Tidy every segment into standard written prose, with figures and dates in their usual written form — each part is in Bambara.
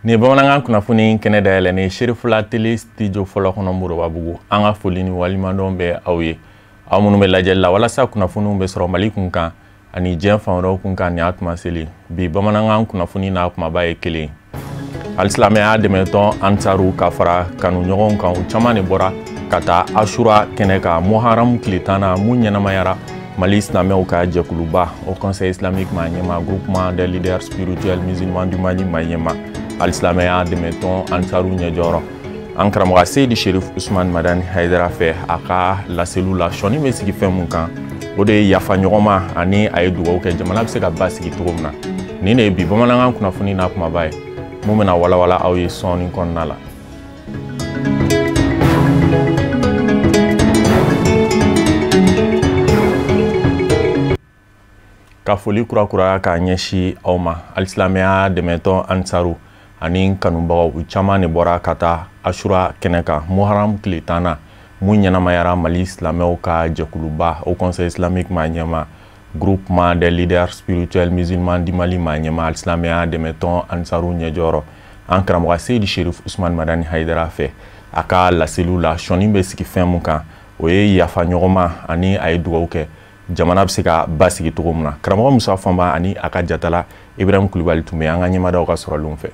Ni bamanankan kunnafoni kɛnɛ dayɛlɛ ni Sherifula tele studio fɔlɔ kɔnɔ Morobabugu an ka foli ni walimadɔn bɛ aw ye aw minnu bɛ lajɛli la walasa kunnafoniw bɛ sɔrɔ Mali kunkan ani diɲɛ fan wɛrɛw kunkan ni a tuma seli bi bamanankan kunnafoni n'a kumaba ye kelen alisilamɛya dɛmɛtɔn Ansaru ka fara kanuɲɔgɔnw kan u caman de bɔra ka taa Ashura kɛnɛ kan Muharram tile 10 na mun ɲɛnamayara Mali silamɛw ka jɛkuluba au Conseil islamique Maniema groupement des leaders spirituels musulmans du Mali Maniema alisilamɛya dɛmɛtɔn Ansaru ɲɛjɔrɔ an karamɔgɔ Seydi Cherif Ousmane Madani Haidara fɛ a ka laseliw la sɔni bɛ sigi fɛn mun kan o de ye yafa ɲɔgɔnma ani a ye dugawu kɛ jamana bɛ se ka basigi cogo min na nin de ye bi bamanankan kunnafoni n'a kumaba ye mun bɛna walawala aw ye sɔɔni kɔnɔna la. Ka foli kurakura k'a ɲɛsi aw ma alisilamɛya dɛmɛtɔn Ansaru ani kanubagaw caman de bɔra ka taa Ashura kɛnɛ kan Muharram tile 10 na mun ɲɛnamayara Mali silamɛw ka jɛkuluba au Conseil islamique Maniema groupement des leaders spirituels musulmans du Mali Maniema alisilamɛya dɛmɛtɔn Ansaru ɲɛjɔrɔ an karamɔgɔ Seydi Cherif Ousmane Madani Haidara fɛ a ka laseliw la sɔni bɛ sigi fɛn mun kan o ye yafa ɲɔgɔnma ani a ye dugawu kɛ jamana bɛ se ka basigi cogo min na karamɔgɔ Musa Fanba ani a ka jatala Ibrahim Kulibali tun bɛ an ka ɲɛmaadaw ka sɔrɔlenw fɛ.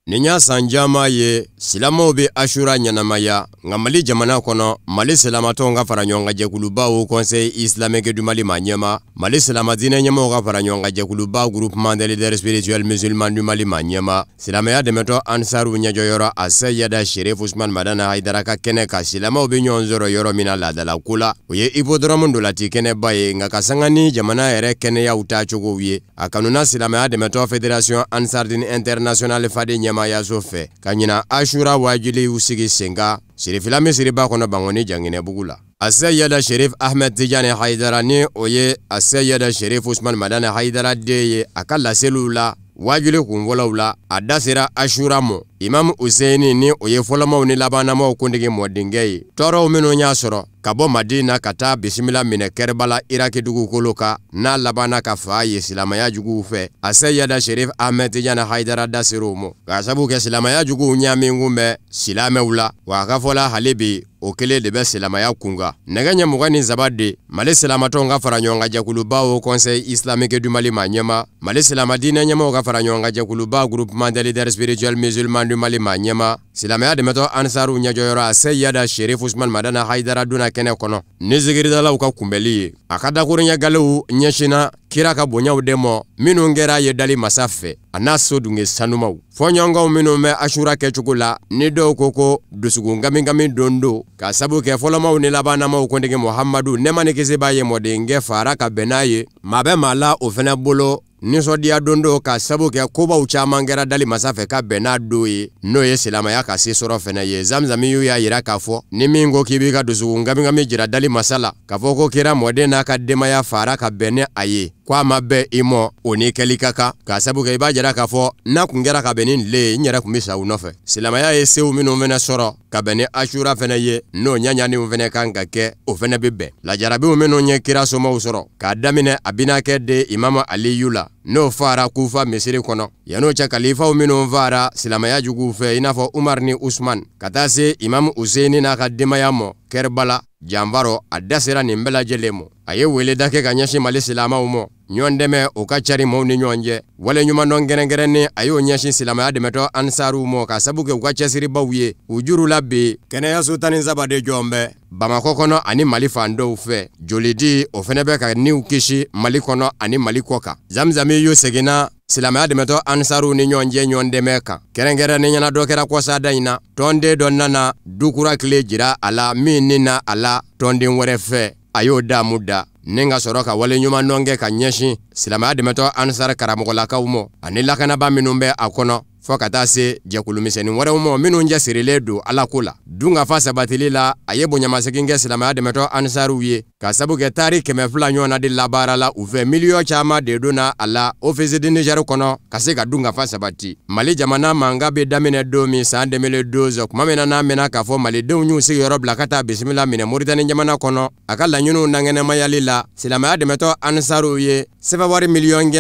Nin y'a san caman ye silamɛw bɛ Ashura ɲɛnamaya nka Mali jamana kɔnɔ Mali silamatɔnw ka fara ɲɔgɔn kan jɛkuluba au Conseil islamique du Mali Maniema Mali silamadinɛ ɲɛmɔgɔw ka fara ɲɔgɔn kan jɛkuluba groupement des leaders spirituels musulmans du Mali Maniema silamɛya dɛmɛtɔn Ansaru ɲɛjɔyɔrɔ a Seyida Cherif Ousmane Madani Haidara ka kɛnɛ kan silamɛw bɛ ɲɔgɔn sɔrɔ yɔrɔ min na laadala ko la o ye hippodrome dolati kɛnɛba ye nka ka sanga ni jamana yɛrɛ kɛnɛyaw taacogow ye a kanuna silamɛya dɛmɛtɔn Fédération Ansardine Internationale FADE ɲɛmaayaso fɛ ka ɲina Ashura wajiliw sigi senga Sirifila misiriba kɔnɔ Bangoni Janginɛbugu la a Seyida Cherif Ahmed Tidiane Haidara ni o ye a Seyida Cherif Ousmane Madani Haidara den ye a ka laseliw la wajuli kunfɔlɔw la a da sera Ashura mɔ Imam Useini ni o ye fɔlɔmaw ni labanamaw kuntigi mɔdenkɛ ye tɔɔrɔw minnu y'a sɔrɔ ka bɔ Madina ka taa bisimila minɛ Kɛrbala Iraki dugukolo kan n'a labanna ka fa ye silamɛya juguw fɛ a Seyida Cherif Ahmed Tidiane Haidara da ser'o mɔ k'a sabu kɛ silamɛya juguw ɲaamin kun bɛ silamɛw la wa a ka fɔla hali bi o kelen de bɛ silamɛya kunga nɛgɛ ɲɛ 23 de Mali silamatɔnw ka fara ɲɔgɔn kan jɛkuluba au Conseil islamique du Mali Maniema Mali silamadinɛ ɲɛmɔgɔw ka fara ɲɔgɔn kan jɛkuluba groupement des leaders spirituels musulmans du Mali Maniema silamɛya dɛmɛtɔn Ansaru ɲɛjɔyɔrɔ a Seyida Cherif Ousmane Madani Haidara donna kɛnɛ kɔnɔ ni zikiridalaw ka kunbɛli ye a ka dakuruɲɛ galew ɲɛsina kira ka bonyaw de mɔ minnu kɛra ye dali masa fɛ a n'a so dunge sanumaw fɔɲɔgɔnw minnu bɛ Ashura kɛcogo la ni dɔw ko dusukun gamigami don ka sabu kɛ fɔlɔmaw ni labanamaw kuntigi Muhammadu nɛɛma ni kisi b'a ye mɔdenkɛ fara ka bɛn n'a ye maa bɛ maa la o fɛnɛ bolo nisɔndiya don ka sabu kɛ kobaw caman kɛra dali masa fɛ ka bɛn n'a don ye n'o ye silamɛya ka se sɔrɔ fɛnɛ ye zamzamiyu y'a yira k'a fɔ ni min ko k'i b'i ka dusukun gamigami jira dali masa la k'a fɔ ko kira mɔden n'a ka denbaya fara ka bɛn ni a ye ko a ma bɛn i mɔ o ni kɛli ka kan k'a sabu kɛ i b'a jira k'a fɔ n'a kun kɛra ka bɛn ni tile ye n yɛrɛ kun bɛ sa u nɔfɛ silamɛya ye sew minnu fɛnɛ sɔrɔ ka bɛn ni Ashura fɛnɛ ye n'o ɲaɲaniw fɛnɛ kan ka kɛ o fɛnɛ bɛ bɛn lajarabiw minnu ye kira somaw sɔrɔ k'a daminɛ a binakɛ de Imam Aliyu la n'o fara Kufa misiri kɔnɔ yan'o cɛ kalifaw minnu fara silamɛya juguw fɛ i n'a fɔ Umar ni Usman ka taa se Imam Useini n'a ka denbaya mɔ Kɛrbala janbaro a da sera nin bɛɛ lajɛlen mɔ a ye weleda kɛ ka ɲɛsin Mali silamɛw mɔ ɲɔgɔn dɛmɛ o ka cari maaw ni ɲɔgɔn cɛ wale ɲumandɔn gɛrɛngɛrɛnnen a y'o ɲɛsin silamɛya dɛmɛtɔn Ansaru mɔ ka sabu kɛ u ka cɛsiribaw ye u juru la bi kɛnɛyaso 17 de jɔn bɛ Bamakɔ kɔnɔ ani Mali fan dɔw fɛ jolidi o fɛnɛ bɛ ka niw kisi Mali kɔnɔ ani Mali kɔ kan zamzamiyu seginna silamɛya dɛmɛtɔn Ansaru ni ɲɔgɔn cɛ ɲɔgɔn dɛmɛ kan kɛrɛnkɛrɛnnen ɲɛna dɔ kɛra kɔsada in na tɔnden dɔ nana dukura tile jira a la min ni na a la tɔnden wɛrɛ fɛ a y'o damu da ni ka sɔrɔ ka wale ɲumandɔn kɛ ka ɲɛsin silamɛya dɛmɛtɔn Ansar karamɔgɔlakaw mɔ ani lakanaba minnu bɛ a kɔnɔ fo ka taa se jɛkulu misɛnnin wɛrɛw ma minnu jasirilen don Ala ko la. Dungafa sabatili la a ye bonyamasegin kɛ silamɛya dɛmɛtɔ Ansariw ye ka sabu kɛ tari 200 ɲɔgɔnna de labaara la u fɛ miliyɔn caman de donna a la ofisi di Niger kɔnɔ ka se ka dungafa sabati. Mali jamana manga bɛ daminɛ don min san 2012 kuma min na n'a mɛnna k'a fɔ malidenw y'u sigiyɔrɔ bila ka taa bisimila minɛ Moritani jamana kɔnɔ a ka laɲiniw nangɛnɛmayali la silamɛya dɛmɛtɔ Ansariw ye sɛbɛwari miliyɔn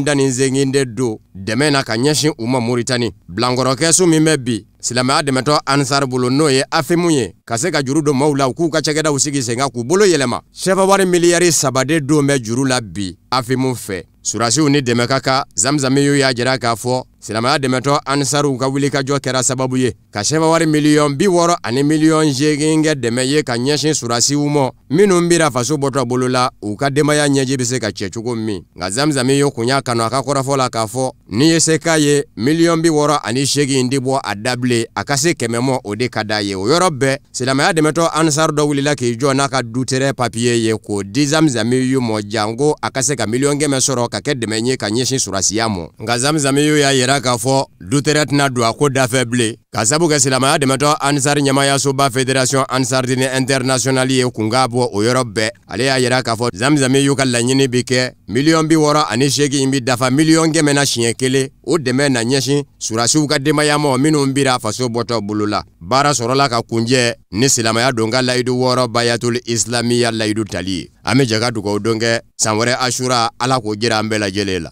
118 de don dɛmɛ na ka ɲɛsin u ma Moritani. Bilankɔrɔkɛsu min bɛ bi silamɛya dɛmɛtɔ Ansar bolo n'o ye Afimu ye ka se ka juru don maaw la u k'u ka cɛkɛdaw sigi sen kan k'u bolo yɛlɛma. Sɛbɛwari miliyari 3 de don bɛ juru la bi Afimu fɛ. Surasiw ni dɛmɛ ka kan Zamzamiyu y'a jira k'a fɔ silamɛya dɛmɛtɔ Ansariw ka wulikajɔ kɛra sababu ye ka sɛbɛwari miliyɔn 60 ani miliyɔn 8 kɛ dɛmɛ ye ka ɲɛsin surasiw ma minnu bira faso bɔtɔ bolo la u ka denbaya ɲɛji bɛ se ka cɛ cogo min. Nka Zamzamiyu kun y'a kanu a ka kɔrɔfɔ la k'a fɔ ni ye se k'a ye miliyɔn 60 ani 8 di bɔ a dabile a ka se 100 ma o de ka d'a ye. O yɔrɔ bɛɛ silamɛya dɛmɛtɔ Ansar dɔ wulila k'i jɔ n'a ka dutere papiye ye k'o di Zamzamiyu ma jango a ka se ka miliyɔn 100 sɔrɔ ka kɛ dɛmɛ ye ka ɲɛsin surasiya ma. Nka Zamzamiyu y'a yira k'a fɔ dutere tɛna don a ko dafɛ bilen ka sabu kɛ silamɛya dɛmɛtɔ Ansar ɲɛmayasoba Fédération Ansardine International ye kun k'a bɔ o yɔrɔ bɛɛ. Ale y'a yira k'a fɔ Zamzamiyu ka laɲini bi kɛ miliyɔn 60 ani 8 bi dafa miliyɔn 100 na siɲɛ kelen o dɛmɛ na ɲɛsin surasiw ka denbaya ma minnu bira faso bɔtɔ bolo la. Baara sɔrɔla ka kunjɛ ni silamɛya don ka layidu 6 Bayatul Islamiya layidu tali ye. An bɛ jɛ ka dugawu don kɛ san wɛrɛ Ashura Ala k'o jira an bɛɛ lajɛlen la.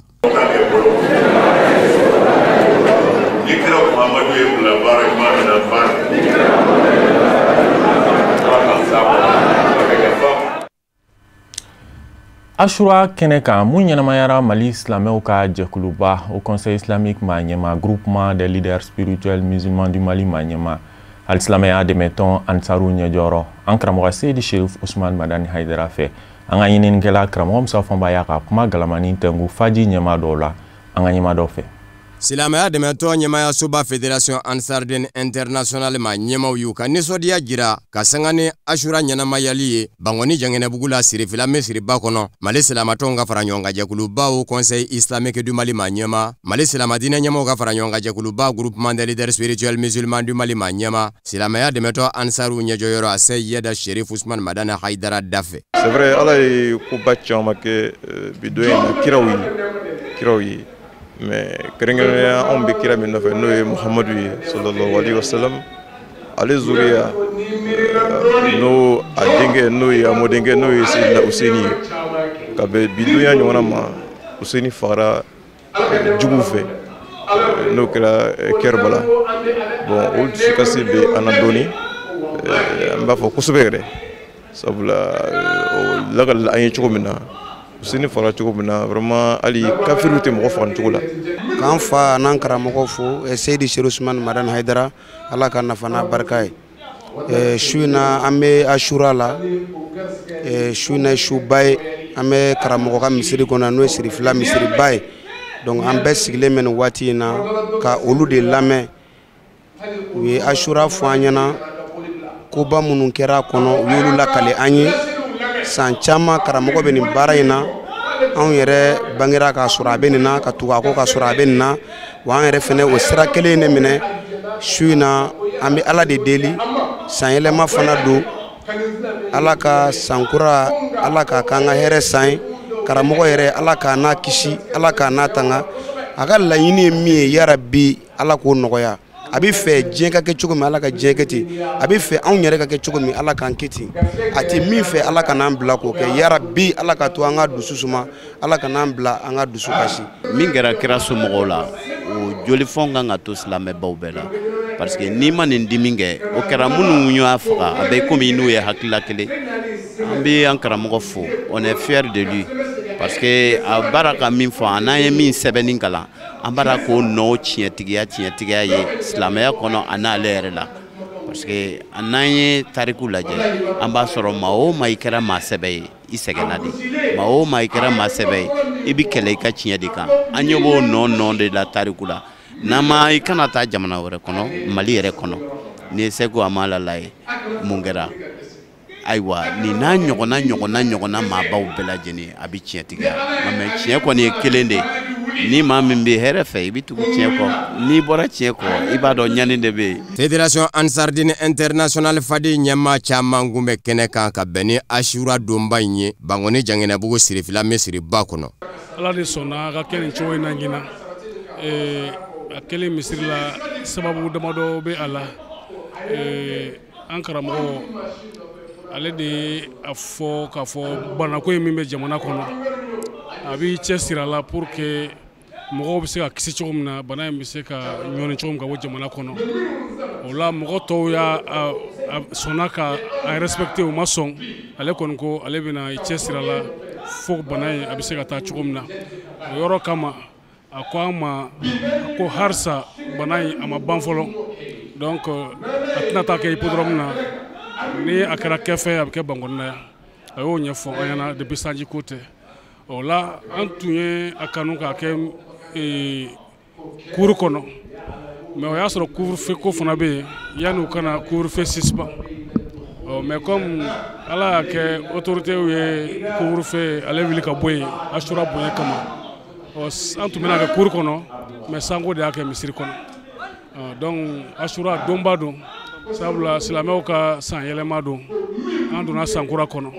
Ashura kɛnɛ kan mun ɲɛnamayara Mali silamɛw ka jɛkuluba au Conseil islamique ma ɲɛma groupement des leaders spirituels musulmans du Mali ma ɲɛma hali silamɛya dɛmɛtɔn Ansaru ɲɛjɔrɔ an karamɔgɔ Seydi Cherif Ousmane Madani Haidara fɛ an ka ɲininikɛla karamɔgɔ Musa Fanba y'a ka kuma galamani tɛngu faji ɲɛma dɔw la an ka ɲɛma dɔw fɛ. Silamɛya dɛmɛtɔ ɲɛmayasoba Fédération Ansardine International ma ɲɛmaw y'u ka nisɔndiya jira ka sanga ni Ashura ɲɛnamayali ye Bangoni Jangɛnɛbugu la sirifila misiriba kɔnɔ Mali silamatɔnw ka fara ɲɔgɔn kan jɛkuluba au Conseil islamique du Mali ma ɲɛma Mali silamadinɛ ɲɛmaw ka fara ɲɔgɔn kan jɛkuluba groupement des leaders spirituels musulmans du Mali ma ɲɛma silamɛya dɛmɛtɔ Ansaru ɲɛjɔyɔrɔ a Seyida Cherif Ousmane Madani Haidara dafɛ. C'est vrai Ala ye koba caman kɛ bidon in na kiraw ye mais kɛrɛnkɛrɛnnenya anw bɛ kira min nɔfɛ n'o ye Muhamadu ye sallallahu alaihi wasallam ale zuriya n'o a denkɛ n'o ye a mɔdenkɛ n'o ye Seydina Useni ye ka bɛn bidonya ɲɔgɔnna ma Useni fagara juguw fɛ n'o kɛra Kɛrbala bon o dusukasi bɛ an na dɔɔni an b'a fɔ kosɛbɛ yɛrɛ sabula o lagali an ye cogo min na Useni fagara cogo min na vraiment hali kafiriw tɛ mɔgɔ faga cogo la. K'an fa n'an karamɔgɔ fo Seydi Cherif Ousmane Madani Haidara Ala ka nafa n'a barika ye. Su in na an bɛ Ashura la su in na suba ye an bɛ karamɔgɔ ka misiri kɔnɔ n'o ye sirifila misiriba ye donc an bɛɛ sigilen bɛ nin waati in na ka olu de lamɛn u ye Ashura fɔ an ɲɛna koba minnu kɛra a kɔnɔ u y'olu lakale an ye san caman karamɔgɔ bɛ nin baara in na anw yɛrɛ bangera ka sɔrɔ a bɛ nin na ka tugu a kɔ ka sɔrɔ a bɛ nin na wa an yɛrɛ fɛnɛ o sira kelen de minɛ su in na an bɛ Ala de deli san yɛlɛma fana don Ala ka sankura Ala ka k'an ka hɛrɛ san ye karamɔgɔ yɛrɛ Ala k'a n'a kisi Ala k'a n'a tanga a ka laɲini ye min ye yarabi Ala k'o nɔgɔya a bɛ fɛ diɲɛ ka kɛ cogo min Ala ka diɲɛ kɛ ten a bɛ fɛ anw yɛrɛ ka kɛ cogo min Ala k'an kɛ ten a tɛ min fɛ Ala ka n'an bila k'o kɛ yarabi Ala ka to an ka dusu suma Ala ka n'an bila an ka dusu kasi. Min kɛra kira somɔgɔw la o jolifɛnw kan ka to silamɛbaw bɛɛ la parce que n'i ma nin dimi kɛ o kɛra minnu y'a faga a bɛ komi n'u ye hakilila kelen an bɛ an karamɔgɔ fo on est fier de lui parce que a baara ka min fɔ an n'an ye min sɛbɛnni kalan an b'a k'o nɔ tiɲɛtigiya ye silamɛya kɔnɔ a n'ale yɛrɛ la parce que a n'an ye tariku lajɛ an b'a sɔrɔ maa o maa i kɛra maa sɛbɛ ye i sɛgɛnna de maa o maa i kɛra maa sɛbɛ ye i bɛ kɛlɛ i ka tiɲɛ de kan an ɲɛ b'o nɔ de la tariku la n'an ma i kana taa jamana wɛrɛ kɔnɔ Mali yɛrɛ kɔnɔ ni ye Seko Amalala ye mun kɛra ayiwa nin n'a ɲɔgɔnna maabaw bɛɛ lajɛlen a bɛ tiɲɛ tigiya mais tiɲɛ kɔni ye kelen de ni maa min bɛ hɛrɛ fɛ i bɛ tugu tiɲɛ kɔ n'i bɔra tiɲɛ kɔ i b'a dɔn ɲani de bɛ yen. Fédération Ansardine International Fadi ɲɛmaa caman kun bɛ kɛnɛ kan ka bɛn ni Ashura donba in ye Bangoni Janginɛbugu sirifila misiriba kɔnɔ. Ala de sɔnna a ka kɛ nin cogo in na ɲinan a kɛlen misiri la sababu damadɔ bɛ a la an karamɔgɔ ale de ye a fɔ k'a fɔ banako in min bɛ jamana kɔnɔ a b'i cɛ siri a la pour que mɔgɔw bɛ se ka kisi cogo min na bana in bɛ se ka ɲɔni cogo min ka bɔ jamana kɔnɔ o la mɔgɔ tɔw y'a sɔnna ka a respecter o ma sɔn ale kɔni ko ale bɛna i cɛ siri a la fo bana in a bɛ se ka taa cogo min na o yɔrɔ kama a ko an ma ko harisa bana in a ma ban fɔlɔ donc a tɛna taa kɛ hippodrome na ni a kɛra kɛfɛ a bɛ kɛ Bangoni na yan a y'o ɲɛfɔ an ɲɛna depuis sanji ko tɛ o la an tun ye a kanu k'a kɛ cour kɔnɔ mais o y'a sɔrɔ couvre-feu ko fana bɛ yen yanni u kana couvre-feu suspend mais comme ala y'a kɛ autorités ye couvre-feu ale wuli ka bɔ yen Ashura bonya kama an tun bɛna kɛ cour kɔnɔ mais sanko de y'a kɛ misiri kɔnɔ donc Ashura donba don sabula silamɛw ka san yɛlɛma don an donna san kura kɔnɔ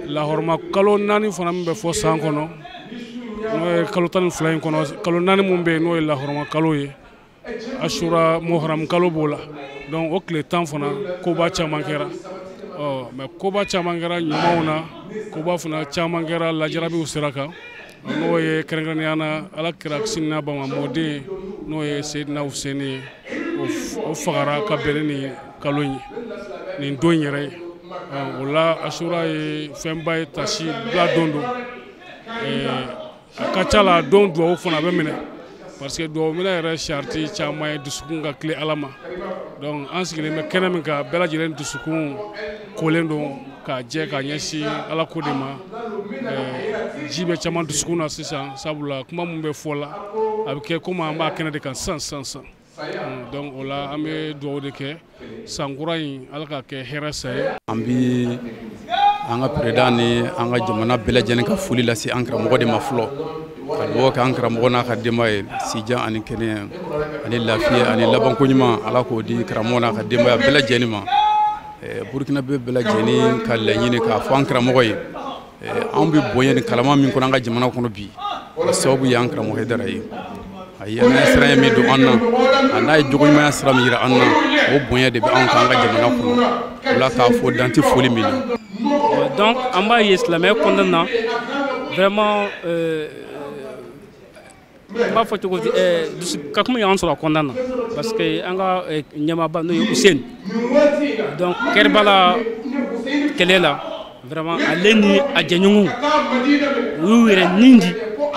lahɔrɔma kalo 4 fana min bɛ fɔ san kɔnɔ n'o ye kalo 12 in kɔnɔ kalo 4 mun bɛ yen n'o ye lahɔrɔma kalo ye Ashura Muharram kalo b'o la donc o tile 10 fana koba caman kɛra mais koba caman kɛra ɲumanw na koba fana caman kɛra lajarabiw sira kan n'o ye kɛrɛnkɛrɛnnenya na ala kira kisi n'a ba ma mɔden n'o ye Seydina Huseni ye o fagara ka bɛn ni kalo in ye nin don yɛrɛ ye o la Ashura ye fɛnba ye tasi bila don don a ka ca la don duwawu fana bɛ minɛ parce que duwawu minɛ yɛrɛ charti caman ye dusukun ka tile ala ma donc an sigilen bɛ kɛnɛ min kan bɛɛ lajɛlen dusukun kolen don ka jɛ ka ɲɛsin ala ko de ma ji bɛ caman dusukun na sisan sabula kuma mun bɛ fɔ la a bɛ kɛ komi an b'a kɛnɛ de kan san donc o la an bɛ duwawu de kɛ sankura in ala ka kɛ hɛrɛ sa ye an bi an ka président ni an ka jamana bɛɛ lajɛlen ka foli lase an karamɔgɔ de ma fɔlɔ ka duwawu kɛ an karamɔgɔ n'a ka denbaya ye sijan ani kɛnɛya ani lafiya ani labanko ɲuman ala k'o di karamɔgɔ n'a ka denbaya bɛɛ lajɛlen ma Burkina bɛɛ lajɛlen ka laɲini k'a fɔ an karamɔgɔ ye an bɛ bonya ni kalama min kɔnɔ an ka jamana kɔnɔ bi o sababu ye an karamɔgɔ Haidara ye a ye n'a sira ye min don an na a n'a ye jogoɲumanya sira min yira an na o bonya de bɛ an kan an ka jamana kɔnɔ o la k'a fɔ dan tɛ foli min na donc an b'a ye silamɛya kɔnɔna na vraiment n b'a fɔ cogo di dusukakuma y'an sɔrɔ a kɔnɔna na parce que an ka ɲɛmaaba n'o ye Huseni donc Kɛrbala kɛlɛ la vraiment ale ni a jɛɲɔgɔnw u y'u yɛrɛ nin di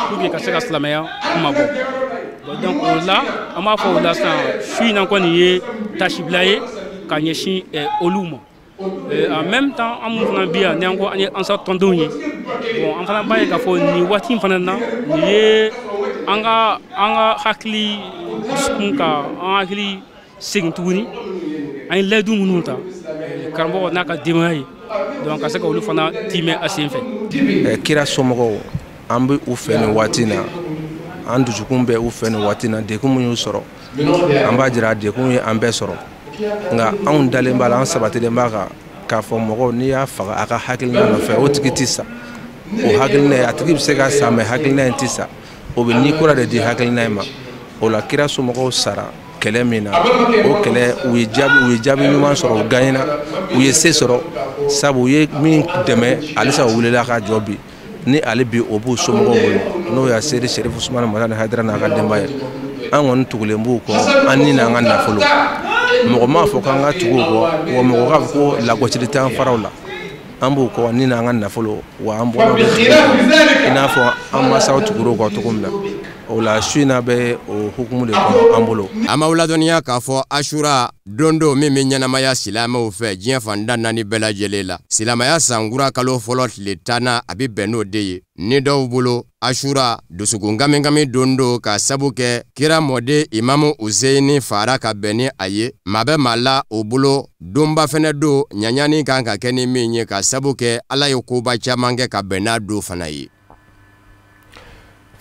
pour que ka se ka silamɛya kuma bɔ donc o la an b'a fɔ o la sisan su in na kɔni ye tasibila ye ka ɲɛsin olu ma en même temps an minnu fana bɛ yan ni an ko an ye ansa tɔndenw ye bon an fana b'a ye k'a fɔ nin waati in fana na nin ye an ka hakili dusukun ka an hakili segin tuguni an ye layidu minnu ta karamɔgɔ n'a ka denbaya ye donc ka se ka olu fana timɛ a sen fɛ kira somɔgɔw an bɛ u fɛ nin waati na an dusukun bɛ u fɛ nin waati na dekun min y'u sɔrɔ an b'a jira dekun ye an bɛɛ sɔrɔ nka anw dalen b'a la an sabatilen b'a kan k'a fɔ mɔgɔw n'i y'a faga a ka hakilina nɔfɛ o tigi tɛ sa o hakilina a tigi bɛ se ka sa mɛ hakilina in tɛ sa o bɛ ni kura de di hakilina in ma o la kira somɔgɔw sara kɛlɛ min na o kɛlɛ u ye jaabi ɲuman sɔrɔ u gagnera u ye se sɔrɔ sabu u ye min dɛmɛ alisa u wulela ka jɔ bi ni ale bi o b'u somɔgɔw bolo n'o y'a Seydi Sherif Usmane Mamadu Haidara n'a ka denbaya an kɔni tugulen b'u kɔ an ni n'an ka nafolo mɔgɔ m'a fɔ k'an ka tugu u kɔ wa mɔgɔ k'a fɔ ko lagosili t'an faraw la an b'u kɔ ni n'an ka nafolo wa an bɔra i n'a fɔ an masaw tugur'u kɔ cogo min na o la su in na bɛ o hukumu de kɔnɔ an bolo. An b'aw ladɔnniya k'a fɔ Ashura don don min bɛ ɲɛnamaya silamɛw fɛ diɲɛ fan da 4 bɛɛ lajɛlen la silamɛya sankura kalo fɔlɔ tile 10 a bɛ bɛn n'o de ye ni dɔw bolo Ashura dusukun gamigami don don ka sabu kɛ kira mɔden Imamu Huseni fara ka bɛn ni a ye maa bɛ maa la o bolo donba fɛnɛ don ɲaɲani kan ka kɛ ni min ye ka sabu kɛ Ala ye koba caman kɛ ka bɛn n'a don fana ye.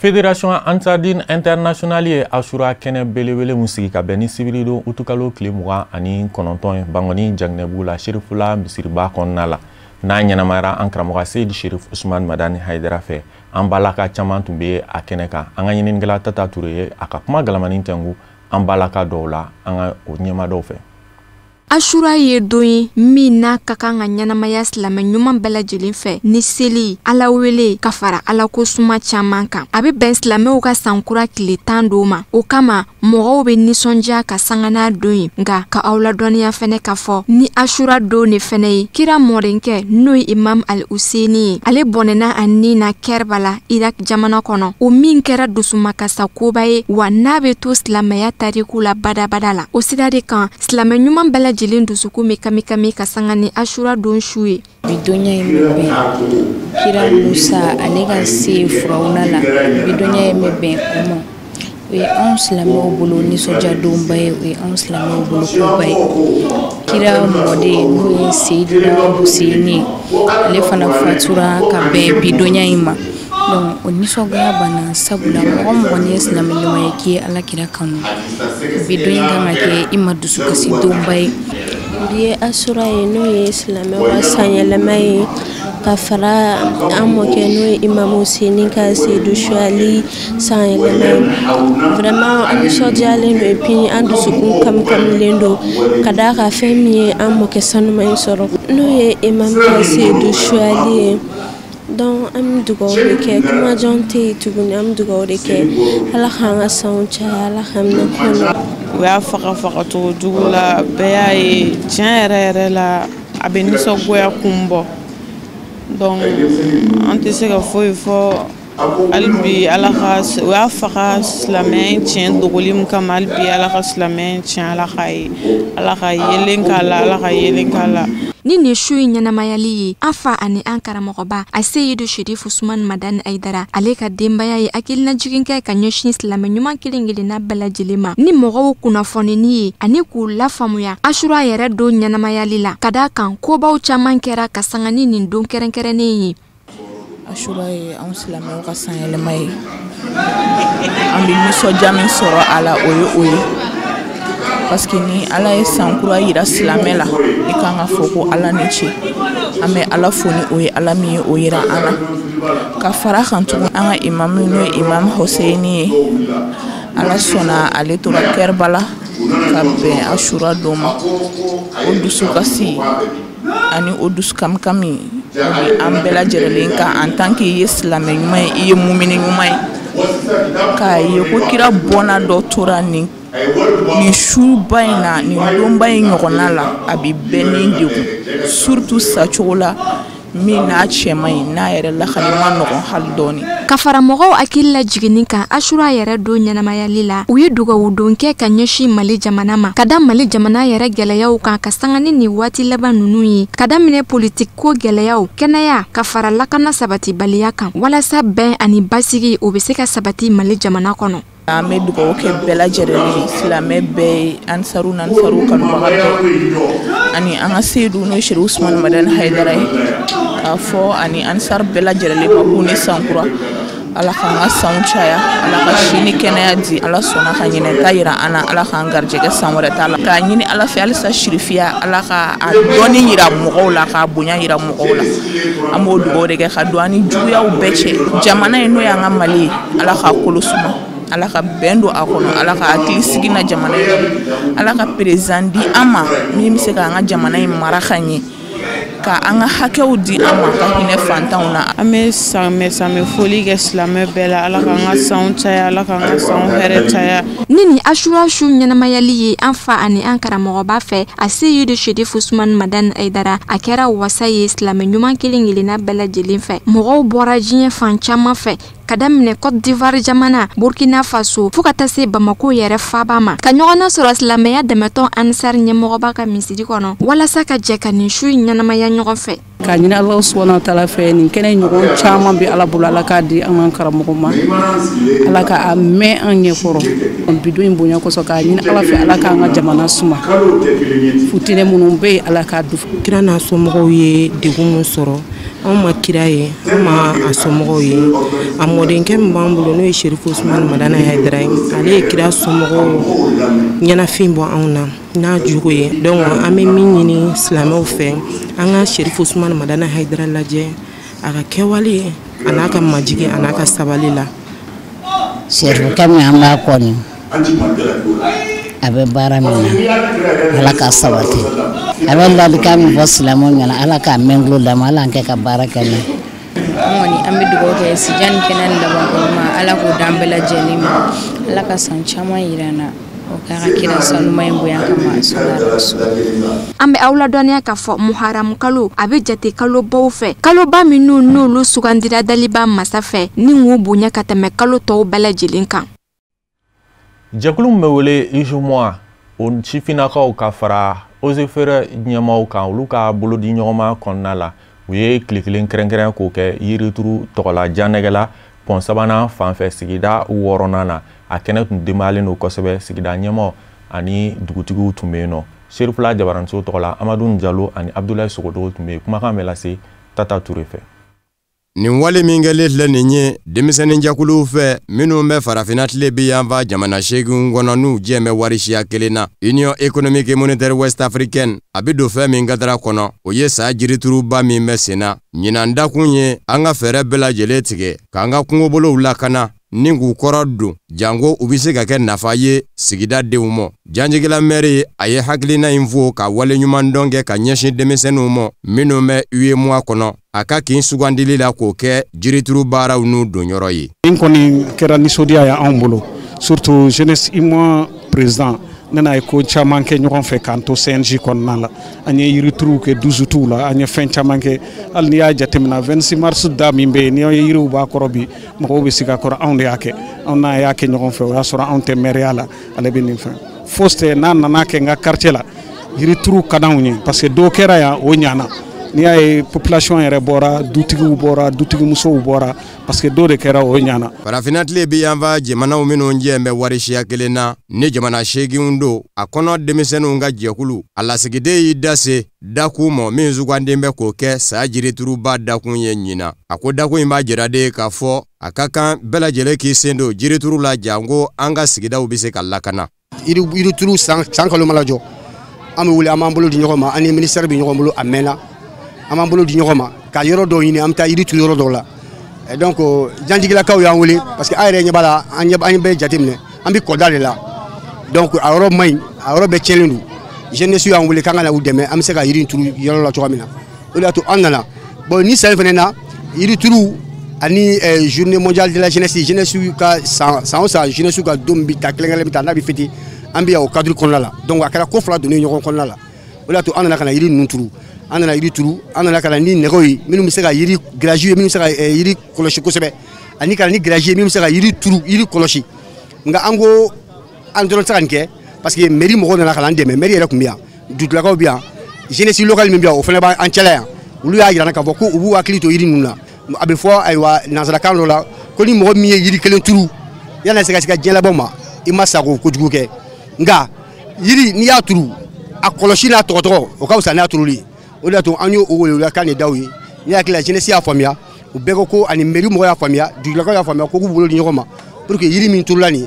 Fédération Ansardine Internationale ye Ashura kɛnɛ belebele mun sigi ka bɛn ni sibiri don utukalo tile 29 ye Bangoni Jagnebu la Sherifula misiriba kɔnɔna la n'a ɲɛnamayara an karamɔgɔ Seydi Sherif Usman Madani Haidara fɛ an balaka caman tun bɛ a kɛnɛ kan an ka ɲininikɛla Tata Ture ye a ka kuma galamanin tɛngu an balaka dɔw la an ka o ɲɛmaadɔw fɛ. Ashura ye don ye min n'a ka kan ka ɲɛnamaya silamɛ ɲuman bɛɛ lajɛlen fɛ ni seli Ala wele ka fara Ala ko suma caman kan. A bɛ bɛn silamɛw ka sankura tile 10 don ma. O kama mɔgɔw bɛ nisɔndiya ka sanga n'a don ye nka ka aw ladɔnniya fɛnɛ ka fɔ ni Ashura don ne fɛnɛ ye kira mɔdenkɛ n'o ye Imam Al-Husaini ye ale bɔnɛna a ni na Kerbala Irak jamana kɔnɔ o min kɛra dusumakasa koba ye wa n'a bɛ to silamɛya tariku la badabada la o sira de kan silamɛ ɲuman bɛɛ lajɛlen dusuku me kami ka sanga ni Ashura don su ye. Bidonya ye mebɛn kira Musa ale ka se Firawuna la bidonya ye mebɛn o ma o ye anw silamɛw bolo nisɔndiya donba ye o ye anw silamɛw bolo koba ye kira mɔden n'o ye Seydina Husaini ale fana fatura ka bɛn bidonya in ma donc o nisɔngoya banna sabula mɔgɔ ni ye silamɛ ɲuman ye k'i ye Ala kira kanu bidonya kan ka kɛ i ma dusukasi donba ye. Bi Ashura ye n'o ye silamɛw ka sanyɛlɛma ye ka fara an mɔkɛ n'o ye Imam Husaini ka Seydu Suhali sanyɛlɛma ye vraiment an nisɔndiyalen don et puis an dusukun kamikamilen don ka d'a ka fɛn min ye an mɔkɛ sanuma in sɔrɔ n'o ye Imam ka Seydu Suhali ye donc an bɛ dugawu de kɛ kuma jɔn tɛ yen tuguni an bɛ dugawu de kɛ Ala k'an ka sanw caya Ala k'an minɛ kɔnɔ. O y'a faga cogo jugu la bɛɛ y'a ye tiɲɛ yɛrɛ la a bɛ nisɔngoya kun bɔ donc an tɛ se ka foyi fɔ hali bi Ala ka o y'a faga silamɛya tiɲɛ dogoli min kama hali bi Ala ka silamɛya tiɲɛ Ala ka yelen k'a la Ala ka yelen k'a la. Ni nin su in ɲɛnamayali ye an fa ani an karamɔgɔba a Seydi Sherif Usman Madani Haidara ale ka denbaya ye hakilina jigin kɛ ka ɲɛsin silamɛ ɲuman kelen-kelenna bɛɛ lajɛlen ma ni mɔgɔw kunnafonini ye ani k'u lafaamuya Ashura yɛrɛ don ɲɛnamayali la ka d'a kan kobaw caman kɛra ka sanga ni nin don kɛrɛnkɛrɛnnen ye. Ashura ye anw silamɛw ka sanyɛlɛma ye an bɛ nisɔndiya min sɔrɔ a la o ye parce que ni Ala ye sankura yira silamɛ la i kan ka fɔ ko Ala ni ce an bɛ Ala fo ni o ye Ala min ye o yira an na ka fara kan tugun an ka imam n'o ye Imam Husaini ye Ala sɔnna ale tora Kerbala ka bɛn Ashura don ma o dusukasi ani o dusukamikami o bɛ an bɛɛ lajɛlen kan en tant que i ye silamɛ ɲuman ye i ye mumini ɲuman ye k'a ye ko kira bɔnna dɔ tora nin suba in na nin donba in ɲɔgɔnna la a bɛ bɛɛ ni degun surtout sacogo la min n'a cɛman ye n'a yɛrɛ lakali ma nɔgɔn hali dɔɔni. Ka fara mɔgɔw hakili la jiginni kan Ashura yɛrɛ don ɲɛnamayali la u ye dugawu don kɛ ka ɲɛsin Mali jamana ma ka da Mali jamana yɛrɛ gɛlɛyaw kan ka sanga ni nin waati laban ninnu ye ka daminɛ politique ko gɛlɛyaw kɛnɛya ka fara lakana sabatibaliya kan walasa bɛn ani basigi o bɛ se ka sabati Mali jamana kɔnɔ. An bɛ dugawu kɛ bɛɛ lajɛlen ye silamɛ bɛɛ ye ansaru kanubaga bɛɛ ani an ka Seydu n'o ye Sherif Usman Madani Haidara ye k'a fɔ ani ansar bɛɛ lajɛlen ma k'u ni sankura Ala k'an ka sanw caya Ala ka si ni kɛnɛya di Ala sɔnna ka ɲinɛta yira an na Ala k'an garijɛgɛ san wɛrɛ ta la k'a ɲini Ala fɛ halisa shirifiya Ala ka a dɔnni yira mɔgɔw la k'a bonya yira mɔgɔw la an b'o dugawu de kɛ ka don an ni juguyaw bɛɛ cɛ jamana in n'o y'an ka Mali ye Ala k'a kolo suma Ala ka bɛn don a kɔnɔ Ala ka hakili sigi na jamana in Ala ka président di an ma min bɛ se k'an ka jamana in mara ka ɲɛ ka an ka hakɛw di an ma ka hinɛ fantanw na an bɛ samɛ foli kɛ silamɛ bɛɛ la Ala k'an ka sanw caya Ala k'an ka sanw hɛrɛ caya. Ni nin Ashura su ɲɛnamayali ye an fa ani an karamɔgɔba fɛ a Seydi Sherif Usman Madani Haidara a kɛra wasa ye silamɛ ɲuman kelen-kelenna bɛɛ lajɛlen fɛ mɔgɔw bɔra diɲɛ fan caman fɛ ka daminɛ Côte d'Ivoire jamana Burkina Faso fo ka taa se Bamako yɛrɛ faaba ma ka ɲɔgɔnna sɔrɔ silamɛya dɛmɛtɔn Ansar ɲɛmɔgɔba ka misiri kɔnɔ walasa ka jɛ ka nin su ɲɛnamaya ɲɔgɔn fɛ. Ka ɲini Ala subhanahu wa taala fɛ nin kɛnɛ ɲɔgɔn caman bɛ Ala bolo Ala k'a di an ka karamɔgɔ ma Ala k'a mɛn an ɲɛkɔrɔ bidon in bonya kosɔn k'a ɲini Ala fɛ Ala k'an ka jamana suma futinɛ minnu bɛ yen Ala k'a du. Kira n'a somɔgɔw ye degun min sɔrɔ anw ma kira ye anw ma a somɔgɔw ye a mɔdenkɛ min b'an bolo n'o ye Sherifu Usumani Madana Haidara ye ale ye kira somɔgɔw ɲɛnafin bɔ anw na n'a jugo ye donc an bɛ min ɲini silamɛw fɛ an ka Sherifu Usumani Madana Haidara lajɛ a ka kɛwale a n'a ka majigi a n'a ka sabali la. Sherifu kami an b'a kɔni a bɛ baara min na Ala ka sabati a bɛ ladilikan min fɔ silamɛw ɲɛna Ala k'a mɛn tulo d'a ma Ala k'an kɛ ka baara kɛ n'a ye. An bɛ dugawu kɛ Sijani kɛnɛ ni laban ma Ala k'o d'an bɛɛ lajɛlen ma Ala ka san caman yira an na o k'a ka kira sanuma in bonya kama an bɛ aw ladɔnniya k'a fɔ Muharamu kalo a bɛ jate kalobaw fɛ kaloba minnu n'olu sugandira daliba masa fɛ ni k'u bonya ka tɛmɛ kalo tɔw bɛɛ lajɛlen kan. Jɛkulu min bɛ wele UJUMOA o sifinnakaw ka fara OSEFER ɲɛmaaw kan olu ka bolodi ɲɔgɔnma kɔnɔna la u ye tile kelen kɛrɛnkɛrɛn k'o kɛ yirituru tɔgɔla janɛgɛ la pɔn sabanan fanfɛ sigida 6nan na a kɛnɛ tun denbayalen don kosɛbɛ sigida ɲɛmaaw ani dugutigiw tun bɛ yen nɔ Serifula Jabaranso tɔgɔla Amadu Jalo ani Abdulayi Sogodogo tun bɛ yen kumakan bɛ lase Tata Ture fɛ. Nin wale min kɛlen filɛ nin ye denmisɛnnin jɛkuluw fɛ minnu bɛ farafinna tile bi yanfa jamana 8 kɔnɔ n'u jɛ bɛ wari siya kelen na Union économique et monétaire West Africaine a bɛ don fɛn min kadara kɔnɔ o ye sa jirituruba min bɛ sen na ɲinan dakun ye an ka fɛɛrɛ bɛɛ lajɛlen tigɛ k'an ka kungobolow lakana ni k'u kɔrɔ don jango u bɛ se ka kɛ nafa ye sigida denw ma janjigila maire a ye hakilina in fɔ ka wale ɲuman dɔn kɛ ka ɲɛsin denmisɛnninw ma minnu bɛ UEMOA kɔnɔ a ka kin sugandili la k'o kɛ jirituru baaraw n'u donyɔrɔ ye. Nin kɔni kɛra nisɔndiya ye anw bolo surtout jeunesse UEMOA président ne n'a ye ko caman kɛ ɲɔgɔn fɛ k'an to CNJ kɔnɔna la an ye yirituruw kɛ dusutuw la an ye fɛn caman kɛ hali n'i y'a jateminɛ 26 mars da min bɛ yen n'i ye yiriw b'a kɔrɔ bi mɔgɔw bɛ sigi a kɔrɔ anw de y'a kɛ anw n'a y'a kɛ ɲɔgɔn fɛ o y'a sɔrɔ anw tɛ maire la ale bɛ nin fɛn Faustin n'a nana kɛ n ka quartier la yirituruw ka d'anw ye parce que dɔw kɛra yan o ɲana n'i y'a ye population yɛrɛ bɔra dutigiw bɔra dutigimusow bɔra parce que dɔw de kɛra o ɲana. Farafinna tile bi yanfa jamanaw minnu jɛ bɛ wari siya kelen na ni jamana 8 don a kɔnɔ denmisɛnninw ka jɛkulu a lasigiden y'i da se dakun ma min suganden bɛ k'o kɛ sa jirituruba dakun ye ɲina a ko dakun in b'a jira de k'a fɔ a ka kan bɛɛ lajɛlen k'i sen don jirituru la janko an ka sigidaw bɛ se ka lakana. Yirituru san kalo mana jɔ an bɛ wuli an b'an bolo di ɲɔgɔn ma an ni ministère bɛ ɲɔgɔn bolo a mɛnna an b'an bolo di ɲɔgɔn ma ka yɔrɔ dɔw ɲini an bɛ taa yiri turu yɔrɔ dɔw la donc janjigilakaw y'an wele parce que a yɛrɛ ɲɛ b'a la an bɛ jateminɛ an bɛ kɔda de la donc a yɔrɔ man ɲi a yɔrɔ bɛɛ tiɲɛlen don jeunesse y'an wele k'an ka na u dɛmɛ an bɛ se ka yiri turu yɔrɔ la cogoya min na o de y'a to an nana bon ni san fana na yiri turu ani journée mondiale de la jeunesse ka san o san jeunesse ka don bɛ ta kelen-kelen bɛ ta n'a bɛ fêter an bɛ yan o cadre kɔnɔna la donc a kɛra ko fila donnen ɲɔgɔn kɔnɔna la o de y'a to an nana ka na yiri ninnu turu an nana yiri turu an nana ka na ni nɛgɛw ye minnu bɛ se ka yiri garage ye minnu bɛ se ka yiri kɔlɔsi kosɛbɛ ani ka na ni garage ye minnu bɛ se ka yiri turu yiri kɔlɔsi nka an ko an dɔrɔn tɛ se ka nin kɛ parce que mairie mɔgɔw nana ka na an dɛmɛ mairie yɛrɛ tun bɛ yan dugutilakaw bɛ yan jeunesse locale min bɛ yan o fana b'an cɛla yan olu y'a jira k'a fɔ ko u b'u hakili to yiri ninnu na a bɛ fɔ ayiwa nanzarakan dɔ la ko ni mɔgɔ min ye yiri kelen turu yan'a se ka diɲɛ labɔ ma i ma sago kojugu kɛ nka yiri n'i y'a turu a kɔlɔsi n'a tɔgɔtɔgɔ o ka fisa n'a turuli o de y'a to an y'o welewelekan de d'aw ye ni hakili la jeunesse y'a faamuya u bɛɛ ko ko ani mairie mɔgɔw y'a faamuya dugutilakaw y'a faamuya ko k'u bolo di ɲɔgɔn ma pour que yiri min turula nin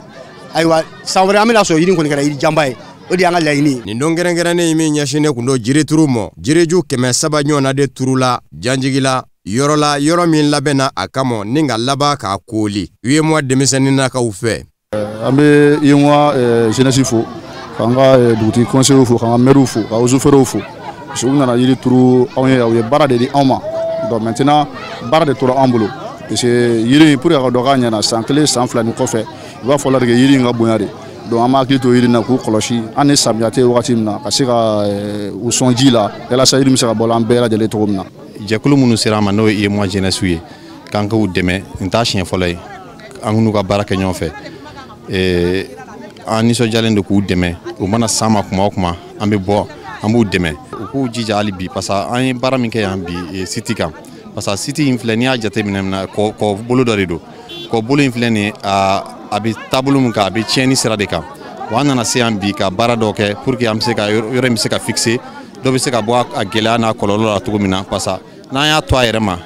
ayiwa san wɛrɛ an bɛna sɔrɔ yiri kɔni kɛra yiri janba ye o de y'an ka laɲini ye. Nin don kɛrɛnkɛrɛnnen min ɲɛsinnen kun don jirituru ma jiriju 300 ɲɔgɔnna de turula janjigila yɔrɔ la yɔrɔ min labɛnna a kama ni ka laban k'a kooli UEMOA denmisɛnninnakaw fɛ. An bɛ UEMOA jeunesse fo k'an ka dugutigi conseillers fo k'an ka maires fo ka OSEFER fo parce que u nana yiri turu anw ye u ye baara de di anw ma donc maintenant baara de tora anw bolo parce que yiri pour que a ka dɔ k'a ɲɛna san 1 san 2 nin kɔfɛ i b'a fɔ la de yiri in ka bonya de donc an b'a hakili to yiri in na k'u kɔlɔsi an ni samiya tɛ wagati min na ka se ka u sɔn ji la walasa yiri bɛ se ka bɔ an bɛɛ lajɛlen cogo min na. Jɛkulu minnu sera an ma n'o ye UEMOA jeunesse ye k'an k'u dɛmɛ nin t'a siɲɛ fɔlɔ ye an n'u ka baara kɛ ɲɔgɔn fɛ an nisɔndiyalen don k'u dɛmɛ u mana s'an ma kuma o kuma an bɛ bɔ an b'u dɛmɛ u k'u jija hali bi parce que an ye baara min kɛ yan bi site kan parce que site in filɛ n'i y'a jateminɛ kɔ bolo dɔ de don kɔ bolo in filɛ nin ye a bɛ taabolo min kan a bɛ tiɲɛni sira de kan wa an nana se yan bi ka baara dɔ kɛ pour que an bɛ se ka yɔrɔ in bɛ se ka fixe dɔ bɛ se ka bɔ a gɛlɛya n'a kɔlɔlɔ la cogo min na parce que n'an y'a to a yɛrɛ ma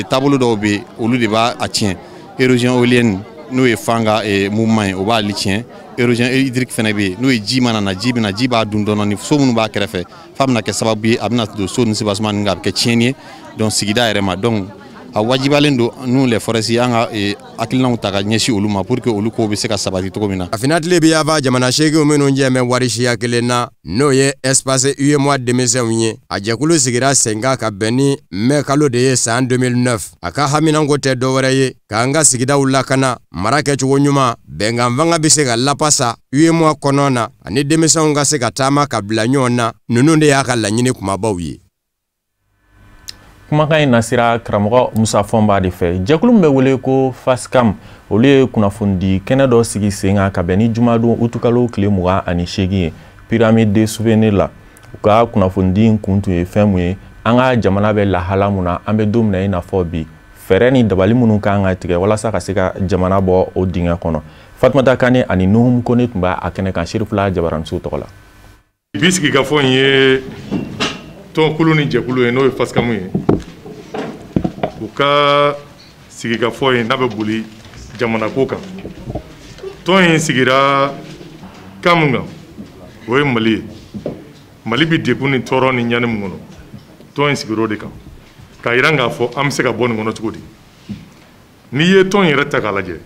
taabolo dɔw bɛ olu de b'a tiɲɛ érosion éolienne n'o ye fan ka mouvement ye o b'ale tiɲɛ érosion hydrique fana bɛ yen n'o ye ji mana na ji b'a dun dɔɔni so minnu b'a kɛrɛfɛ f'a bɛna kɛ sababu ye a bɛna don so ni sebasement ninnu kan a bɛ kɛ tiɲɛni ye donc sigida yɛrɛ ma donc a wajibalen don nous les forestiers an ka hakilinaw ta ka ɲɛsin olu ma pour que olu ko bɛ se ka sabati cogo min na. Afinatile bi yaba jamana seeginw minnu jɛmɛ wari siya kelen na n'o ye espace UEMOA denmisɛnw ye a jɛkulu sigira sen kan ka bɛn ni mai kalo de ye san 2009 a ka haminanko tɛ dɔwɛrɛ ye k'an ka sigidaw lakana mara kɛcogo ɲuman bɛnkan fanga bɛ se ka lapasa UEMOA kɔnɔ na ani denmisɛnw ka se ka taama ka bila ɲɔgɔn na ninnu de y'a ka laɲini kumabaw ye. Kumakan in nasira karamɔgɔ Musa Fɔnba de fɛ jɛkulu min bɛ wele ko FASCAM olu ye kunnafoni kɛnɛ dɔ sigi sen kan ka bɛn ni jumadon utukalo tile 28 ye pyramide de souvenir la u ka kunnafoni in kun tun ye fɛn mun ye an ka jamana bɛ lahala mun na an bɛ don min na i n'a fɔ bi fɛɛrɛ ni dabali minnu kan ka tigɛ walasa ka se ka jamana bɔ o dingɛ kɔnɔ. Fatumata Kane ani Nuhum Kone tun b'a kɛnɛ kan Sirifula Jabaramuso tɔgɔ la. Bi sigi ka fɔ in ye tɔnkulu ni jɛkulu ye n'o ye FASCAM ye u ka sigikafɔ ye n'a bɛ boli jamana ko kan tɔn in sigira kan mun kan o ye Mali ye Mali bi dekun ni tɔɔrɔ ni ɲani mun kɔnɔ tɔn in sigir'o de kan k'a yira k'a fɔ an bɛ se ka bɔ nin kɔnɔ cogo di n'i ye tɔn yɛrɛ ta k'a lajɛ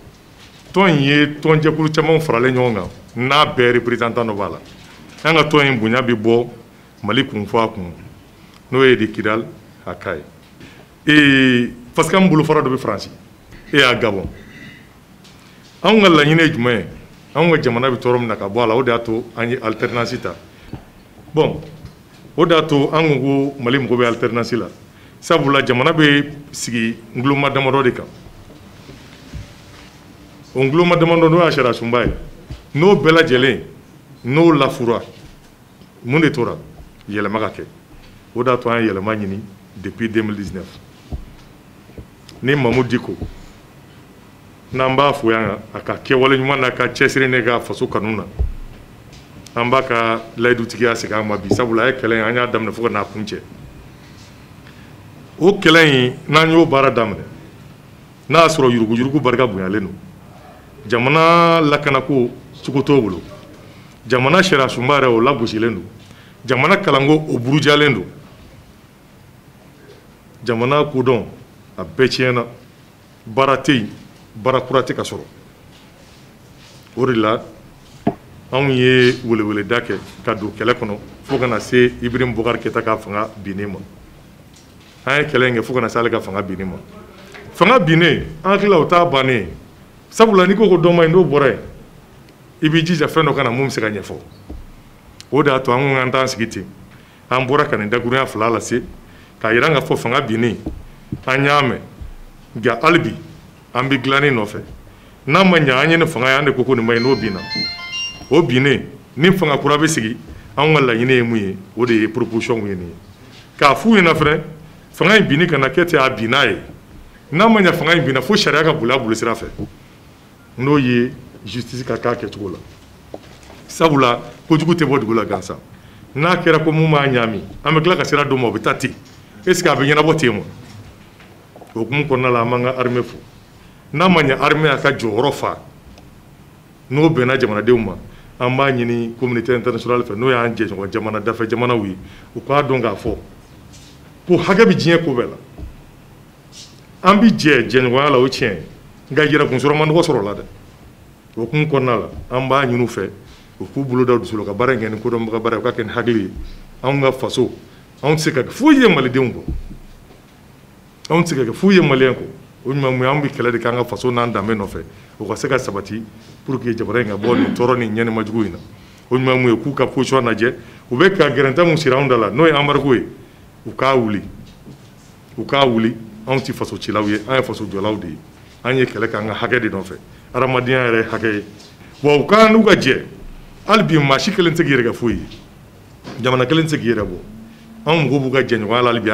tɔn in ye tɔnjɛkulu caman faralen ɲɔgɔn kan n'a bɛɛ représentant dɔ b'a la an ka tɔn in bonya bi bɔ Mali kun fɔ a kun n'o ye de Kidal a Kaye FASCAM bolo fara dɔ bɛ Faransi a Gabon anw ka laɲini ye jumɛn ye anw ka jamana bɛ tɔɔrɔ min na ka bɔ a la o de y'a to an ye alternance ta bon o de y'a to an ko Mali mɔgɔ bɛ alternance la sabula jamana bɛ sigi nguloma damadɔ de kan o nguloma damadɔ n'o y'a sariya sunba ye n'o bɛɛ lajɛlen n'o lafura mun de tora yɛlɛma ka kɛ o de y'a to an ye yɛlɛma ɲini depuis 2019 ni Mamadou Diko n'an b'a fo yan a ka kɛwale ɲuman n'a ka cɛsiri ne ka faso kanu na an b'a ka layidutigiya segin an ma bi sabula a ye kɛlɛ in an y'a daminɛ fo ka n'a kun cɛ o kɛlɛ in n'an y'o baara daminɛ n'a y'a sɔrɔ yurugu barika bonyalen don jamana lakanako cogo t'o bolo jamana sariya sunba yɛrɛ o lagosilen don jamana kalanko o burujalen don jamana kodɔn a bɛɛ tiɲɛna baara tɛ yen baara kura tɛ ka sɔrɔ o de la anw ye weleweleda kɛ ka don kɛlɛ kɔnɔ fo kana se Ibrahim Boubacar Keïta ka fanga binni ma an ye kɛlɛ in kɛ fo kana se ale ka fanga binni ma fanga binnen an hakili la o t'a bannen sabula n'i ko ko dɔ ma ɲi n'o bɔra yen i b'i jija fɛn dɔ kana mun bɛ se ka ɲɛfɔ o de y'a to an ko k'an t'an sigi ten an bɔra ka nin dakurunya fila lase k'a yira k'a fɔ fanga binnen an y'a mɛn nka hali bi an bɛ dilanni nɔfɛ n'a ma ɲɛ an ye nin fanga ye an de ko ko nin ma ɲi n'o binna o binnen ni fanga kura bɛ sigi anw ka laɲini ye mun ye o de ye proposition ye nin ye k'a f'u ɲɛna fɛnɛ fanga in binni kana kɛ ten a binna ye n'a ma ɲɛ fanga in binna fo sariya ka boli a boli sira fɛ n'o ye justice ka k'a kɛcogo la sabula kojugu tɛ bɔ dugu la gansan n'a kɛra ko mun b'a ɲaami an bɛ tila ka sira d'o ma o bɛ taa ten est ce que a bɛ ɲɛnabɔ ten wa o hukumu kɔnɔna la an b'an ka armée fo n'a ma ɲɛ armée a ka jɔyɔrɔ fa n'o bɛnna jamanadenw ma an b'a ɲini communauté internationale fɛ n'o y'an jɛɲɔgɔn jamana dafɛ jamanaw ye u k'a dɔn k'a fɔ ko hakɛ bɛ diɲɛ ko bɛɛ la an bɛ jɛɲɔgɔnya la o tiɲɛ nka yɛrɛkun sɔrɔ man nɔgɔ sɔrɔ la dɛ o hukumu kɔnɔna la an b'a ɲini u fɛ u k'u bolo da dusu la ka baara in kɛ ni kodɔnbaga baara ye u ka kɛ ni hakili ye anw ka faso anw tɛ se ka kɛ foyi ye malidenw kɔ anw tɛ se ka kɛ foyi ye maliyɛn kɔ o ɲuman mun ye anw bɛ kɛlɛ de kɛ an ka faso n'an danbe nɔfɛ o ka se ka sabati pour que jamana in ka bɔ nin tɔɔrɔ ni ɲɛnɛmajugu in na o ɲuman mun ye k'u ka position lajɛ u bɛ ka gɛrɛntɛ mun siri anw da la n'o ye embargo ye u k'a wuli anw tɛ faso cilaw ye an ye faso jɔlaw de ye an ye kɛlɛ kɛ an ka hakɛ de nɔfɛ adamadenya yɛrɛ ye hakɛ ye wa u ka n'u ka jɛ hali bi maa si kelen tɛ k'i yɛrɛ kɛ foyi ye jamana kelen tɛ k'i yɛrɛ bɔ anw mɔgɔw b'u ka jɛɲɔgɔnya la hali bi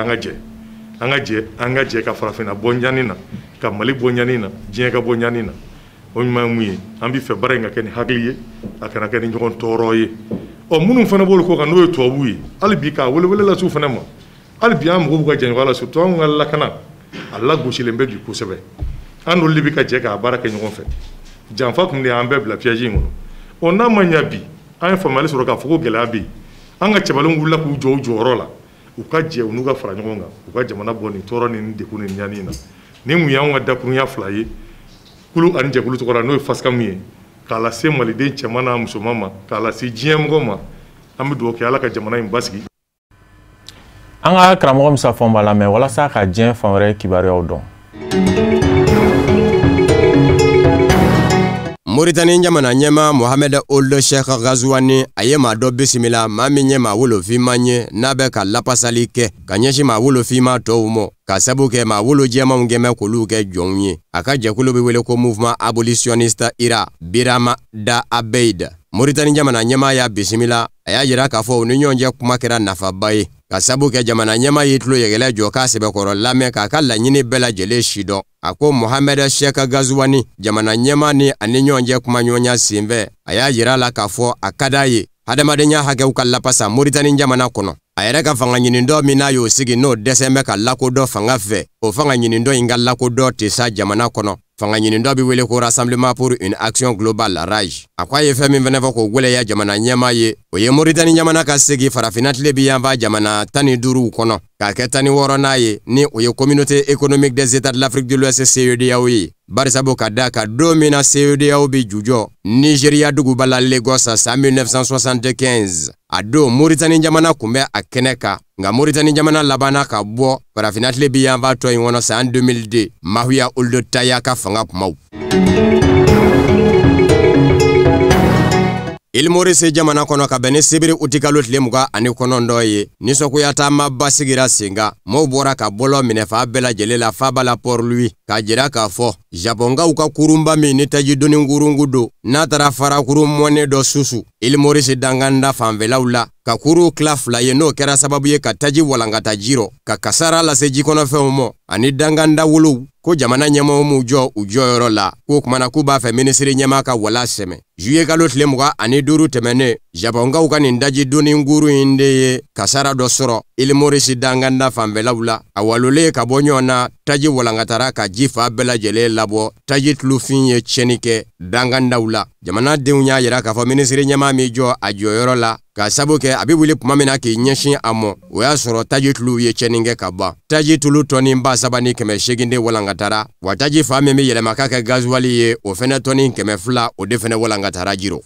an ka jɛ ka farafinna bɔ ɲani na ka Mali bɔ ɲani na diɲɛ ka bɔ ɲani na o ɲuman ye mun ye an bɛ fɛ baara in ka kɛ ni hakili ye a kana kɛ ni ɲɔgɔn tɔɔrɔ ye ɔ minnu fana b'olu kɔ kan n'o ye tubabuw ye hali bi k'a welewele lase u fana ma hali bi an mɔgɔw ka jɛɲɔgɔnya la surtout an ka lakana a lagosilen bɛ bi kosɛbɛ an n'olu de bɛ ka jɛ k'a baara kɛ ɲɔgɔn fɛ janfa tun de y'an bɛɛ bila piège in kɔnɔ n'a ma ɲa bi an ye faamuyali sɔrɔ k'a fɔ ko gɛlɛya bɛ yen an ka cɛbalenw wulila k'u jɔ u jɔyɔrɔ la u ka jɛ u n'u ka fara ɲɔgɔn kan u ka jamana bɔ nin tɔɔrɔ ni degun ni ɲani na ni mun y'anw ka dakurunya fila ye kulu ani jɛkulu tɔgɔ la n'o ye FASCAM ye k'a lase maliden cɛman n'a musoman ma k'a lase diɲɛ mɔgɔw ma an bɛ dugawu kɛ Ala ka jamana in basigi. An ka karamɔgɔ Musa Fɔn b'a lamɛn walasa ka diɲɛ fan wɛrɛ kibaruyaw dɔn. Mauritanie jamana ɲɛma Mohamed Ould Cheikh Ghazouani a ye maa dɔ bisimila maa min ye maa wolofima ye n'a bɛ ka lapasali kɛ ka ɲɛsin maa wolofima tɔw ma ka sabu kɛ maa wolo jɛmanw gɛmɛ k'olu kɛ jɔnw ye a ka jɛkulu bɛ wele ko Mouvement Abolitionniste IRA Birama Da Abeid. Mauritanie jamana ɲɛma y'a bisimila a y'a jira k'a fɔ u ni ɲɔgɔn cɛ kuma kɛra nafaba ye ka sabu kɛ jamana ɲɛma ye tulo yɛgɛlɛ jɔ k'a sɛbɛkɔrɔ lamɛn k'a ka laɲini bɛɛ lajɛlen si dɔn. A ko Mohamed Cheikh Ghazouani jamana ɲɛma ni ani ɲɔgɔn cɛ kuma ɲɔgɔnya senfɛ a y'a jira la k'a fɔ a ka d'a ye hadamadenya hakɛw ka lapasa Mauritanie jamana kɔnɔ. A yɛrɛ ka fanga ɲinindɔ min n'a y'o sigi n'o dɛsɛ bɛ ka lakodɔ fanga fɛ o fanga ɲinindɔ in ka lakodɔ tɛ sa jamana kɔnɔ. Fanga ɲinindɔ bɛ wele ko Rassemblement pour une action globale RAGE. A ko a ye fɛn min fɛnɛ fɔ k'o gwɛlɛya jamana ɲɛma ye o ye Mauritanie jamana ka segi farafinna tile bi yanfa jamana 15 kɔnɔ k'a kɛ 16nan ye ni o ye Communauté économique des États de l'Afrique de l'Ouest CEDEAO ye. Barisabu ka da ka don min na CEDEAO bi jujɔ Nigeria duguba la Lagos san 1975 a don Mauritanie jamana kun bɛ a kɛnɛ kan nka Mauritanie jamana labanna ka bɔ farafinna tile bi yanfa tɔ in kɔnɔ san 2002 Mahuya Ould Taya ka fanga kumaw. Île Maurice jamana kɔnɔ ka bɛn ni sibiri uti kalo tile 29 ye nisɔngoya taama basigira senga maaw bɔra ka bɔlɔ minɛ fa bɛɛ lajɛlen la faba la Port-Louis k'a jira k'a fɔ Japonkaw ka kurunba min ni taji doni ngurungu don n'a taara farakuru mɔnɛ dɔ susu Île Maurice danganda fanfɛlaw la ka kuru kila fila ye n'o kɛra sababu ye ka taji walankata jiro ka kasara lase jikɔnɔfɛnw ma ani danganda wolow ko jamana ɲɛmɔgɔw m'u jɔ u jɔyɔrɔ la k'o kumana k'u b'a fɛ minisiri ɲɛma ka wala sɛmɛ. Juillet kalo tile 25 tɛmɛnen Japonkaw ka nin daji doni nguru in de ye kasara dɔ sɔrɔ Île Maurice danganda fanfɛlaw la a walolen ka bɔ ɲɔgɔn na taji walankatara ka ji fa bɛɛ lajɛlen labɔ taji tulufin ye tiɲɛni kɛ dangandaw la. Jamanadenw y'a jira k'a fɔ minisiri ɲɛma mi jɔ a jɔyɔrɔ la ka sabu kɛ a bɛ wuli tuma min na k'i ɲɛsin a mɔ o y'a sɔrɔ taji tulu ye tiɲɛni kɛ ka ban. Taji tulu tɔni 37,800 de walankatara wa taji fa min bɛ yɛlɛma ka kɛ gazuwali ye o fɛnɛ tɔni 200 o de fɛnɛ walankatara jiro.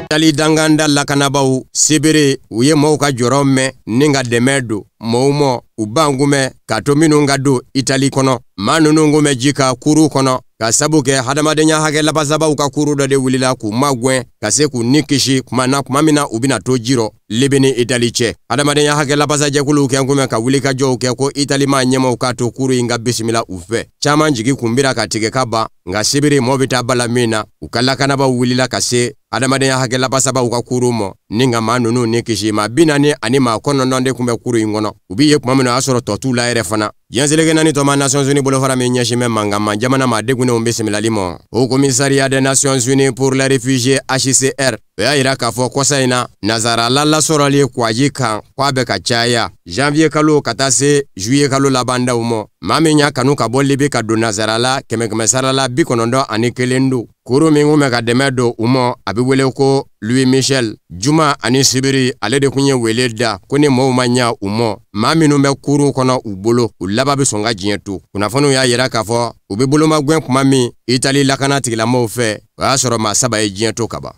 Tali danganda lakanabaw sibiri u ye maaw ka jɔrɔ mɛn ni ka dɛmɛ don maaw ma u bangumɛ ka to minnu ka don Itali kɔnɔ maa ninnu kun bɛ ji ka kuru kɔnɔ ka sabu kɛ hadamadenya hakɛ labasabaw ka kuru dɔ de wulila k'u magwɛn ka se k'u ni kisi kuma min na u bɛna to jirɔ Libi ni Itali cɛ. Hadamadenya hakɛ labasajɛkuluw kɛ kun bɛ ka wulikajɔw kɛ ko Itali maa ɲɛmaw k'a to kuru in ka bisimila u fɛ. Caman jigi kun bira ka tigɛ ka ban nka sibiri maaw bɛ taa bala min na u ka lakanabaw wulila ka se hadamadenya hakɛ labasabaw ka kuru ma ni nka maa ninnu ni kisi maa 40 ani maa 9 de kun bɛ kuru in kɔnɔ u bi ye kuma min na o y'a sɔrɔ tɔ t'u la yɛrɛ fana. Diɲɛseleke naani tɔma Nations Unies bolofara min ɲɛsin bɛ mankanma jamana maa degunenw bisimilali ma. Au Commissariat des Nations Unies pour les réfugiés HCR o y'a jira k'a fɔ kɔsa in na nazarala lasɔrɔli kwaji kan k'a bɛ ka caya janvier kalo ka taa se juillet kalo labandaw ma. Maa min y'a kanu ka bɔ Libi ka don nazarala 100 sarala 91 don. Kuru min kun bɛ ka dɛmɛ don u ma a bɛ wele ko Louis Michel. Juma ani sibiri ale de kun ye wele da ko ni maaw ma ɲa u ma maa minnu bɛ kuru kɔnɔ u bolo u laban bɛ sɔn ka diɲɛ to. Kunnafoniw y'a jira k'a fɔ u bɛ bolomagwɛn kuma min Itali lakana tigilamɔgɔw fɛ o y'a sɔrɔ maa 3 ye diɲɛ to ka ban.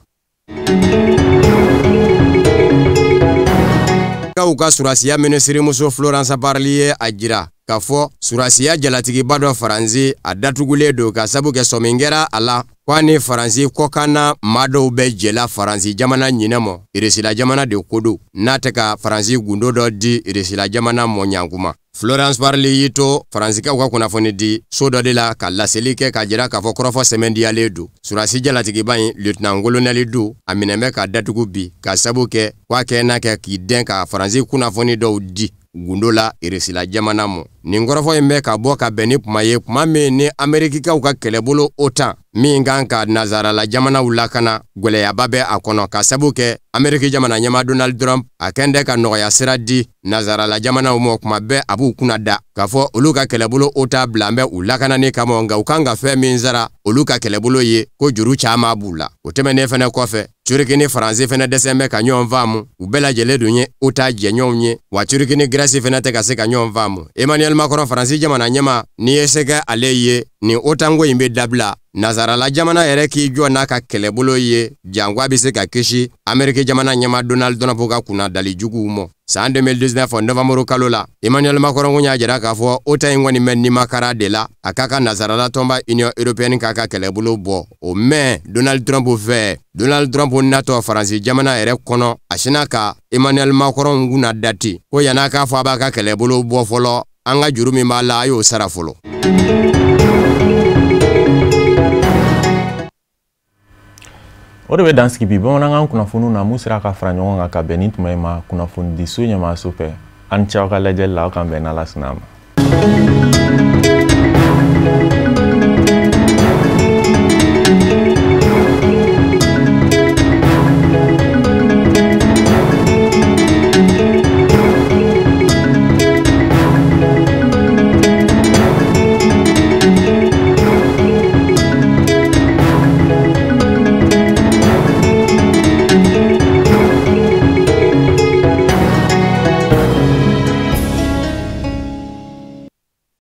Kaw ka surasiya minisirimuso Florence Parly ye a jira k'a fɔ surasiya jalatigiba dɔ Faransi a datugulen don ka sabu kɛ sɔmin kɛra a la k'a ni Faransi kɔkanna maa dɔw bɛ jɛla Faransi jamana ɲinɛ ma Irisila jamana de ko don n'a tɛ ka Faransi gundo dɔ di Irisila jamana mɔ ɲankuma. Florence Parly y'i to Faransikɛw ka kunnafoni di so dɔ de la ka laseli kɛ k'a jira k'a fɔ kɔrɔfɔ sɛmɛn diyalen don. Surasi jalatigiba in lieutenant colonel don a minɛ bɛ ka datugu bi ka sabu kɛ k'a kɛ n'a kɛ k'i dɛn ka Faransi kunnafoni dɔw di gundo la Irisila jamana mɔ. nin kɔrɔfɔ in bɛ ka bɔ ka bɛn ni kuma ye kuma min ni Amerikikaw ka kɛlɛbolo OTAN min kan ka nazarala jamanaw lakana gwɛlɛyaba bɛ a kɔnɔ ka sabu kɛ Ameriki jamana ɲɛma Donald Trump a kɛn ka nɔgɔya sira di nazarala jamanaw ma kuma bɛɛ a b'u kunna da k'a fɔ olu ka kɛlɛbolo OTAN bila bɛ u lakanani kama nka u kan ka fɛn min sara olu ka kɛlɛbolo ye ko juru caman b'u la. O tɛmɛnen fɛnɛ kɔfɛ Turki ni Faransi fɛnɛ dɛsɛ bɛ ka ɲɔgɔn faamu u bɛɛ lajɛlen dun ye OTAN jɛɲɔgɔnw ye wa Turki ni Grèce fɛnɛ tɛ ka se ka ɲɔgɔn faamu. Emmanuel Macron Faransi jamana ɲɛma ni ye se kɛ ale ye ni OTAN ko in bɛ dabila nazarala jamana yɛrɛ k'i jɔ n'a ka kɛlɛbolo ye jango a bɛ se ka kisi Ameriki jamana ɲɛma Donald Trump ka kunna dali juguw ma. San 2019 novembre kalo la Emmanuel Macron kun y'a jira k'a fɔ OTAN in kɔni bɛ nimakara de la a k'a ka nazarala tɔnba Union européenne k'a ka kɛlɛbolo bɔ o mɛn Donald Trump fɛ. Donald Trump natɔ Faransi jamana yɛrɛ kɔnɔ a sina ka Emmanuel Macron kunna dati ko yan'a k'a fɔ a b'a ka kɛlɛbolo bɔ fɔlɔ an ka juru min b'a la a y'o sara fɔlɔ. O de bɛ dan sigi bi bamanankan kunnafoniw na mun sera ka fara ɲɔgɔn kan ka bɛn ni tuma in ma kunnafoni di so ɲɛmaaso fɛ an ni ce aw ka lajɛli la aw kan bɛn n'Ala sɔnna a ma.